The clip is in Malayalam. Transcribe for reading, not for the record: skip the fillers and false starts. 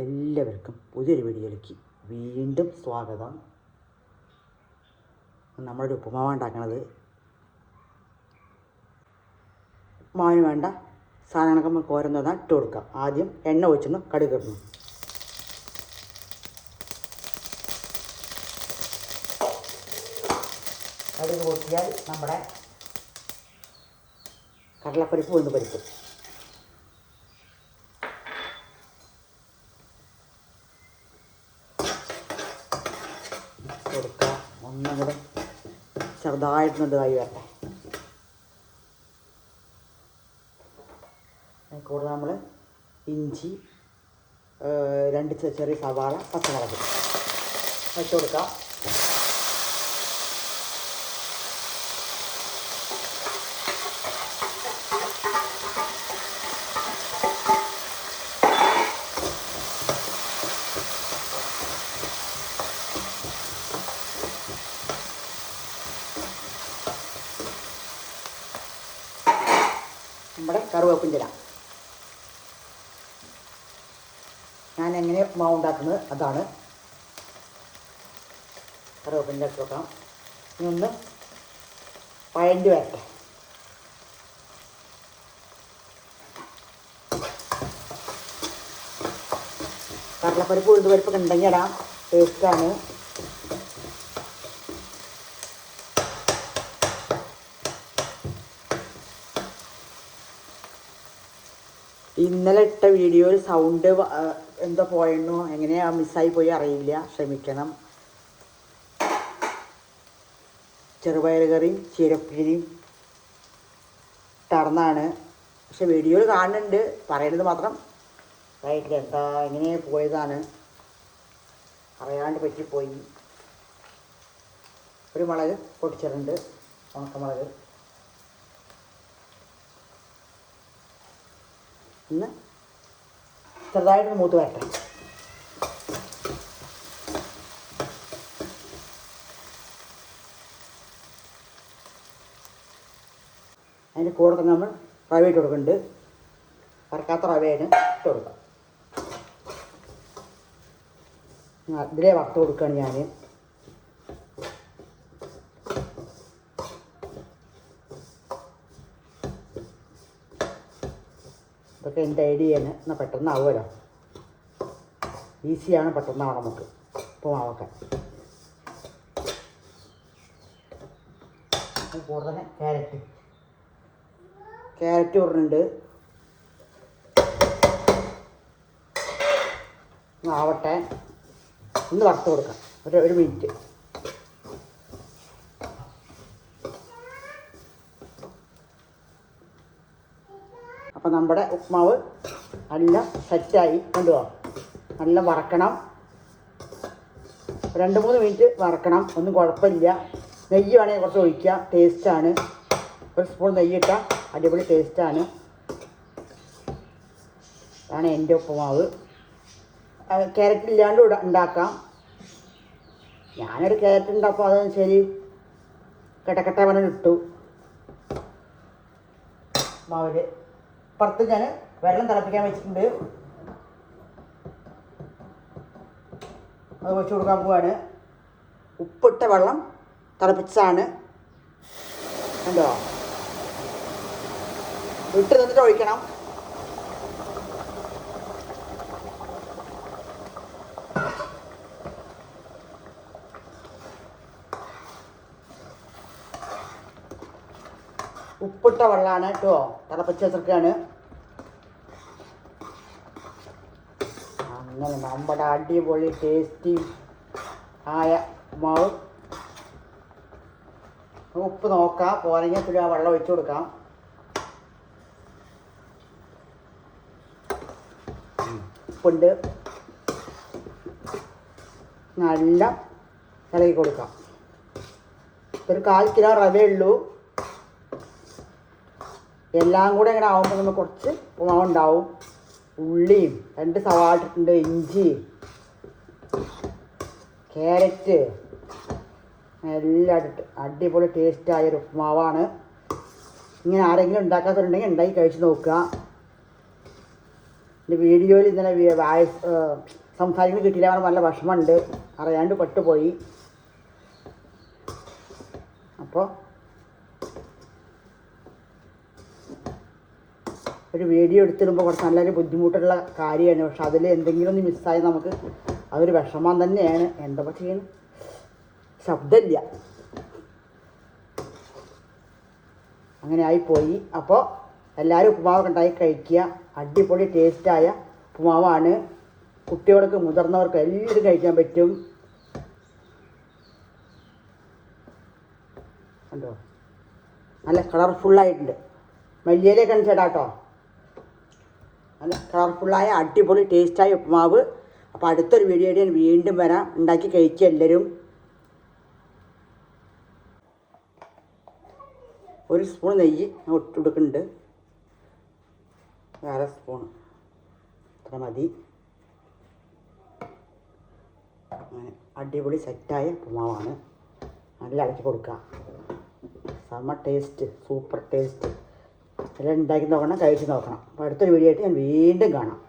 എല്ലാവർക്കും പുതിയൊരു വീഡിയോയിലേക്ക് വീണ്ടും സ്വാഗതം. നമ്മളൊരു ഉപ്പുമാവ് ഉണ്ടാക്കണത്. ഉപ്പുമാവിന് വേണ്ട സാധനങ്ങളൊക്കെ നമുക്ക് ഓരോന്നോന്നാ ഇട്ട് കൊടുക്കാം. ആദ്യം എണ്ണ ഒഴിച്ചൊന്ന് കടുക് ഇടണം. കടുക് പൊട്ടിയാൽ നമ്മുടെ കടലപ്പരിപ്പ് ഉഴുന്ന് പരിപ്പ് കൊടുക്കുക. ഒന്നുകൂടെ ചെറുതായിട്ടൊന്ന് ഇതായി വരട്ടെ. കൂടെ നമ്മൾ ഇഞ്ചി, 2 ചെറിയ സവാള, പച്ചമുളക് വെച്ച് കൊടുക്കാം. നമ്മുടെ കറിവേപ്പിൻ്റെ ഇല. ഞാൻ എങ്ങനെ ഉപ്പുമാവ് ഉണ്ടാക്കുന്നത് അതാണ്. കറിവേപ്പിൻ്റെ ഇട്ട് വെക്കാം. ഇനി ഒന്ന് പഴണ്ടി വരട്ടെ. കടലപ്പരിപ്പ് ഉഴുന്ന് പരിപ്പൊക്കെ ഉണ്ടെങ്കിൽ ഇടാം, ടേസ്റ്റാണ്. ഇന്നലെ ഇട്ട വീഡിയോയിൽ സൗണ്ട് എന്തോ പോയെന്നോ എങ്ങനെയാ മിസ്സായി പോയി അറിയില്ല, ക്ഷമിക്കണം. ചെറുപയർ കറിയും ചീരപ്പേരിയും ടർന്നാണ്. പക്ഷെ വീഡിയോയിൽ കാണുന്നുണ്ട്, പറയുന്നത് മാത്രം റൈറ്റ് എന്താ എങ്ങനെ പോയതാണ്, അറിയാണ്ട് പറ്റിപ്പോയി. ഒരു മുളക് പൊട്ടിച്ചിട്ടുണ്ട്, ഉണക്കമുളക്. ഒന്ന് ചെറുതായിട്ട് മൂത്ത് വരട്ടെ. അതിന് കൂടെ തന്നെ നമ്മൾ റവ ഇട്ട് കൊടുക്കുന്നുണ്ട്. വറക്കാത്ത റവയാണ് ഇട്ട് കൊടുക്കാം. ഇതിലേ വറുത്ത് കൊടുക്കുകയാണ് ഞാൻ. ഇതൊക്കെ എൻ്റെ ഐഡിയയാണ്. എന്നാൽ പെട്ടെന്നാവുമല്ലോ, ഈസിയാണ്, പെട്ടെന്നാവണം നമുക്ക് ഉപ്പുമാവൊക്കെ. കൂടെ തന്നെ ക്യാരറ്റ് ഇടുന്നുണ്ട്. ആവട്ടെ, ഒന്ന് വറുത്ത് കൊടുക്കാം ഒരു മിനിറ്റ്. അപ്പോൾ നമ്മുടെ ഉപ്പുമാവ് നല്ല സെറ്റായി. കൊണ്ടുപോകാം. നല്ല വറക്കണം, 2-3 മിനിറ്റ് വറക്കണം. ഒന്നും കുഴപ്പമില്ല. നെയ്യ് വേണമെങ്കിൽ കുറച്ച് ഒഴിക്കുക, ടേസ്റ്റാണ്. ഒരു സ്പൂൺ നെയ്യിട്ടാൽ അടിപൊളി ടേസ്റ്റാണ്. അതാണ് എൻ്റെ ഉപ്പുമാവ്. ക്യാരറ്റ് ഇല്ലാണ്ട് ഉണ്ടാക്കാം. ഞാനൊരു ക്യാരറ്റ് ഉണ്ടാക്കും, അതൊന്നും ശരി കെട്ടക്കെട്ട പറഞ്ഞ് ഇട്ടു മാവിൽ. പുറത്ത് ഞാൻ വെള്ളം തിളപ്പിക്കാൻ വെച്ചിട്ടുണ്ട്, അത് ഒഴിച്ച് കൊടുക്കാൻ പോവാണ്. ഉപ്പിട്ട വെള്ളം തിളപ്പിച്ചതാണ്. കണ്ടോ, ഇട്ട് നിന്നിട്ട് ഒഴിക്കണം. ഉപ്പിട്ട വെള്ളമാണ് കേട്ടോ, തിളപ്പിച്ച് വെച്ചിരിക്കുകയാണ്. അങ്ങനെ നമ്മുടെ അടിപൊളി ടേസ്റ്റി ആയ ഉപ്പുമാവ്. ഉപ്പ് നോക്കാം, പോരെങ്കിൽ പിന്നെ ആ വെള്ളം ഒഴിച്ചു കൊടുക്കാം. ഉപ്പുണ്ട്, നല്ല ഇളകി കൊടുക്കാം. ഒരു 1/4 കിലോ റവേ ഉള്ളൂ. എല്ലാം കൂടെ ഇങ്ങനെ ആകുമ്പോൾ നമുക്ക് കുറച്ച് ഉപ്പുമാവ് ഉണ്ടാവും. ഉള്ളിയും 2 സവാള ഇട്ടിട്ടുണ്ട്, ഇഞ്ചി, ക്യാരറ്റ് എല്ലാം ഇട്ടിട്ട് അടിപൊളി ടേസ്റ്റായൊരു ഉപ്പുമാവാണ്. ഇങ്ങനെ ആരെങ്കിലും ഉണ്ടാക്കാത്തതുണ്ടെങ്കിൽ ഉണ്ടാക്കി കഴിച്ച് നോക്കുക. എൻ്റെ വീഡിയോയിൽ ഇന്നലെ സംസാരിക്കുന്നത് കിട്ടിയില്ല, പറഞ്ഞാൽ നല്ല വിഷമമുണ്ട്, അറിയാണ്ട് പെട്ടുപോയി. അപ്പോൾ ഒരു വീഡിയോ എടുത്തിടുമ്പോൾ കുറച്ച് നല്ലൊരു ബുദ്ധിമുട്ടുള്ള കാര്യമാണ്. പക്ഷെ അതിൽ എന്തെങ്കിലും ഒന്ന് മിസ്സായി നമുക്ക് അതൊരു വിഷമം തന്നെയാണ്. എന്താ ചെയ്യുന്നത്, ശബ്ദമില്ല, അങ്ങനെ ആയിപ്പോയി. അപ്പോൾ എല്ലാവരും ഉപ്പുമാവൊക്കെ ഉണ്ടാക്കി കഴിക്കുക. അടിപൊളി ടേസ്റ്റായ ഉപ്പുമാവാണ്. കുട്ടികൾക്ക് മുതിർന്നവർക്ക് എല്ലാവരും കഴിക്കാൻ പറ്റും. കണ്ടോ, നല്ല കളർഫുള്ളായിട്ടുണ്ട്. മല്ലിയിലൊക്കെ ചേട്ടാ കേട്ടോ. നല്ല കളർഫുള്ളായ അടിപൊളി ടേസ്റ്റായ ഉപ്പുമാവ്. അപ്പോൾ അടുത്തൊരു വീഡിയോയിൽ ഞാൻ വീണ്ടും വരാം. ഉണ്ടാക്കി കഴിക്കുക എല്ലാവരും. ഒരു സ്പൂൺ നെയ്യ് ഞാൻ ഇട്ടുകൊടുക്കുന്നുണ്ട്, വേറെ സ്പൂൺ, അത്ര മതി. അങ്ങനെ അടിപൊളി സെറ്റായ ഉപ്പുമാവാണ്. നല്ല ഇളക്കി കൊടുക്കുക. സമ ടേസ്റ്റ്, സൂപ്പർ ടേസ്റ്റ്. എല്ലാം ഉണ്ടാക്കി നോക്കണം, കഴിച്ച് നോക്കണം. അപ്പോൾ അടുത്തൊരു വീഡിയോ ആയിട്ട് ഞാൻ വീണ്ടും കാണാം.